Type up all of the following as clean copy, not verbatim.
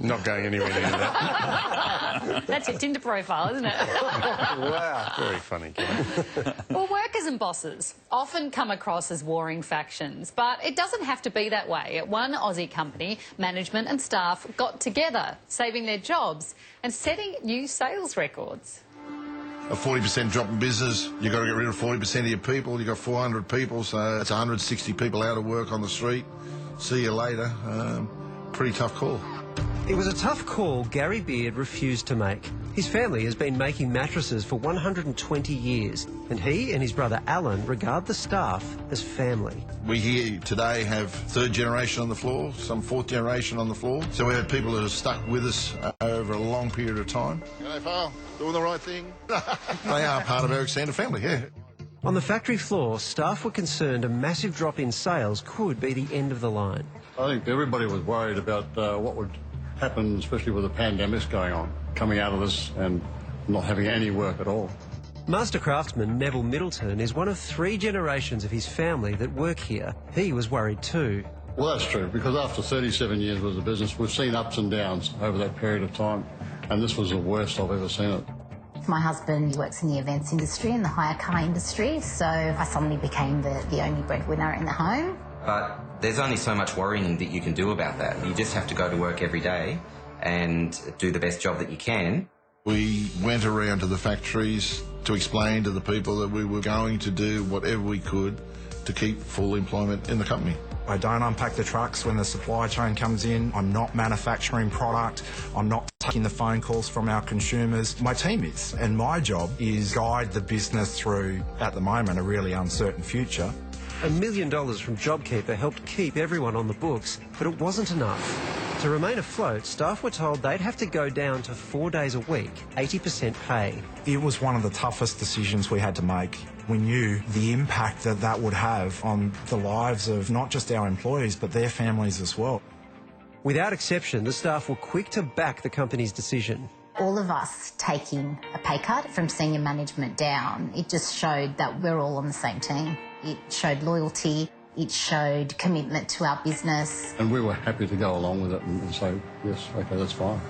Not going anywhere near that. That's your Tinder profile, isn't it? Wow. Very funny, Kelly. Well, workers and bosses often come across as warring factions, but it doesn't have to be that way. At one Aussie company, management and staff got together, saving their jobs and setting new sales records. A 40% drop in business, you've got to get rid of 40% of your people. You've got 400 people, so it's 160 people out of work on the street. See you later. Pretty tough call. It was a tough call Gary Beard refused to make. His family has been making mattresses for 120 years, and he and his brother Alan regard the staff as family. We here today have third generation on the floor, some fourth generation on the floor. So we have people that have stuck with us over a long period of time. G'day, Phil. Doing the right thing? They are part of our extended family, yeah. On the factory floor, staff were concerned a massive drop in sales could be the end of the line. I think everybody was worried about what would happen, especially with the pandemics going on, coming out of this and not having any work at all. Master craftsman Neville Middleton is one of 3 generations of his family that work here. He was worried too. Well, that's true, because after 37 years with the business, we've seen ups and downs over that period of time, and this was the worst I've ever seen it. My husband works in the events industry and the hire car industry, so I suddenly became the only breadwinner in the home. But there's only so much worrying that you can do about that. You just have to go to work every day and do the best job that you can. We went around to the factories to explain to the people that we were going to do whatever we could to keep full employment in the company. I don't unpack the trucks when the supply chain comes in. I'm not manufacturing product. I'm not taking the phone calls from our consumers. My team is, and my job is guide the business through, at the moment, a really uncertain future. $1 million from JobKeeper helped keep everyone on the books, but it wasn't enough. To remain afloat, staff were told they'd have to go down to 4 days a week, 80% pay. It was one of the toughest decisions we had to make. We knew the impact that that would have on the lives of not just our employees, but their families as well. Without exception, the staff were quick to back the company's decision. All of us taking a pay cut from senior management down, it just showed that we're all on the same team. It showed loyalty, it showed commitment to our business. And we were happy to go along with it and say, yes, OK, that's fine.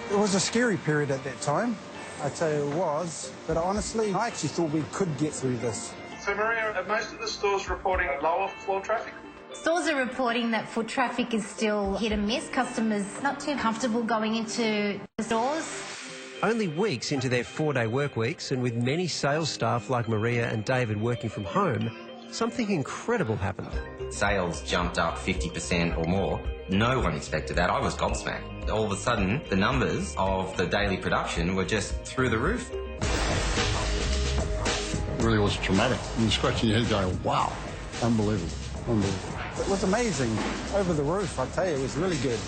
It was a scary period at that time. I tell you it was, but honestly, I actually thought we could get through this. So, Maria, are most of the stores reporting lower floor traffic? Stores are reporting that foot traffic is still hit and miss. Customers not too comfortable going into the stores. Only weeks into their 4-day work weeks, and with many sales staff like Maria and David working from home, something incredible happened. Sales jumped up 50% or more. No one expected that. I was gobsmacked. All of a sudden, the numbers of the daily production were just through the roof. It really was traumatic. You're scratching your head going, wow, unbelievable, unbelievable. It was amazing, over the roof, I tell you, it was really good.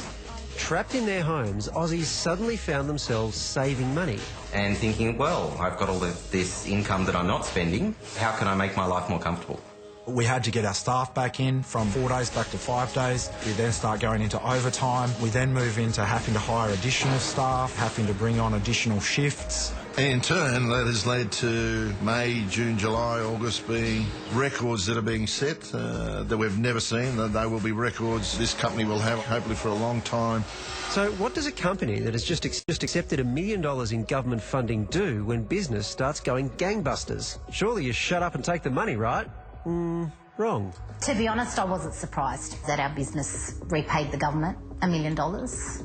Trapped in their homes, Aussies suddenly found themselves saving money. And thinking, well, I've got all of this income that I'm not spending. How can I make my life more comfortable? We had to get our staff back in from 4 days back to 5 days. We then start going into overtime. We then move into having to hire additional staff, having to bring on additional shifts. And in turn, that has led to May, June, July, August being records that are being set that we've never seen. They will be records this company will have, hopefully, for a long time. So what does a company that has just accepted $1 million in government funding do when business starts going gangbusters? Surely you shut up and take the money, right? Wrong. To be honest, I wasn't surprised that our business repaid the government $1 million.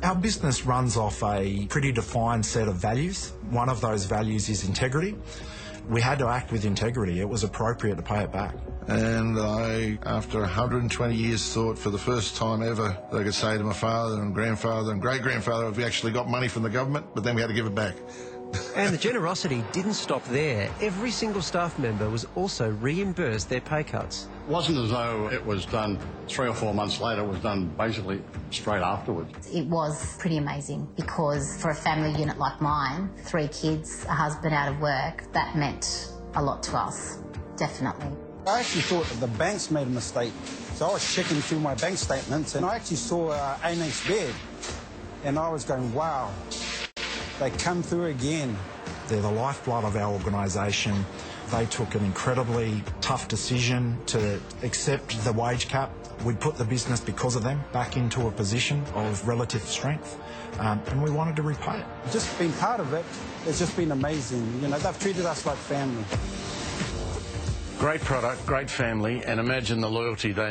Our business runs off a pretty defined set of values. One of those values is integrity. We had to act with integrity. It was appropriate to pay it back. And I, after 120 years, thought for the first time ever that I could say to my father and grandfather and great-grandfather, we actually got money from the government, but then we had to give it back. And the generosity didn't stop there. Every single staff member was also reimbursed their pay cuts. It wasn't as though it was done 3 or 4 months later. It was done basically straight afterwards. It was pretty amazing because for a family unit like mine, 3 kids, a husband out of work, that meant a lot to us, definitely. I actually thought that the banks made a mistake. So I was checking through my bank statements and I actually saw Amex bid. And I was going, wow, they come through again. They're the lifeblood of our organisation. They took an incredibly tough decision to accept the wage cap. We put the business, because of them, back into a position of relative strength. and we wanted to repay it. Just being part of it, it's just been amazing. You know, they've treated us like family. Great product, great family, and imagine the loyalty they